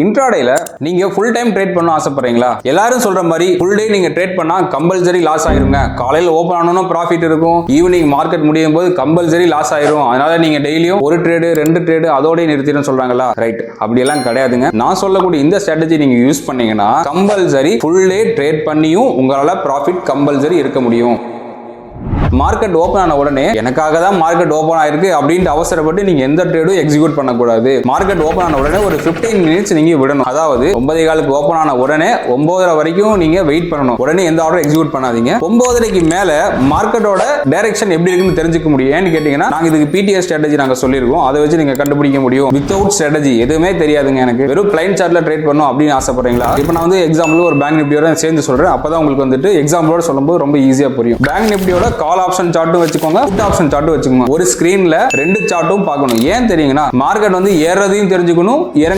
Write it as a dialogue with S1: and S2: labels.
S1: இன்ட்ராடேல நீங்க full time trade பண்ண ஆசைப்படுறீங்களா? எல்லாரும் சொல்ற மாதிரி ஃபுல் டே நீங்க ட்ரேட் பண்ணா கம்பல்சரி லாஸ் ஆயிருங்க. காலையில ஓபன் ஆனனும் ப்ராஃபிட் இருக்கும், ஈவினிங் மார்க்கெட் முடியும் போது கம்பல்சரி லாஸ் ஆயிரும். அதனால நீங்க டெய்லியும் ஒரு ட்ரேடு 2 ட்ரேடு அதோட நிறுத்திடும் சொல்றாங்களா? ரைட், அப்படி எல்லாம் கிடையாதுங்க. நான் சொல்லக்கூடிய இந்த ஸ்ட்ராட்டஜி நீங்க யூஸ் பண்ணீங்கன்னா கம்பல்சரி ஃபுல் டே ட்ரேட் பண்ணியும் உங்களால ப்ராஃபிட் கம்பல்சரி இருக்க முடியும். மார்க்கெட் ஓபன் ஆன உடனே எனக்காக தான் மார்க்கெட் ஓபன் ஆயிருக்கு அப்படின்ட்டு அவசரப்பட்டு நீங்க எந்த ட்ரேடும் எக்ஸிக்யூட் பண்ணக்கூடாது. மார்க்கெட் ஓபன் ஆன உடனே ஒரு 15 மினிட்ஸ் நீங்க விடணும். அதாவது 9:15 ஓபன் ஆன உடனே 9:30 வரைக்கும் நீங்க வெயிட் பண்ணணும். உடனே எந்த ஆர்டரும் எக்ஸிக்யூட் பண்ணாதீங்க. 9:30க்கு மேல மார்க்கெட்டோட டைரக்ஷன் எப்படி இருக்குன்னு தெரிஞ்சுக்க முடியும். ஏன்னு கேட்டீங்கன்னா நாங்க இதுக்கு பிடிஎஸ் ஸ்ட்ராட்டஜி நாங்க சொல்லியிருக்கோம், அதை வச்சு நீங்க கண்டுபிடிக்க முடியும். வித்தவுட் ஸ்ட்ராட்டஜி எதுவுமே தெரியாதுங்க எனக்கு, வெறும் பிளைன் சார்ட்ல ட்ரேட் பண்ணணும் அப்படின்னு ஆசைப்படுறீங்களா? இப்போ நான் வந்து எக்ஸாம்பிள் ஒரு பேங்க் நிஃப்டியோட சேர்ந்து சொல்றேன், அப்பதான் உங்களுக்கு வந்துட்டு எக்ஸாம்பிளோட சொல்லும்போது ரொம்ப ஈஸியா புரியும். பேங்க் நிஃப்டியோட கால் ஆப்ஷன் சார்ட்டும் வச்சுக்கோங்க, புட் ஆப்ஷன் சார்ட்டும் வச்சுக்கோங்க. ஒரு ஸ்கிரீன்ல 2 சார்ட்டும் பார்க்கணும். ஏன் தெரியுங்கன்னா மார்க்கெட் வந்து ஏறதையும் தெரிஞ்சுக்கணும், இறங்க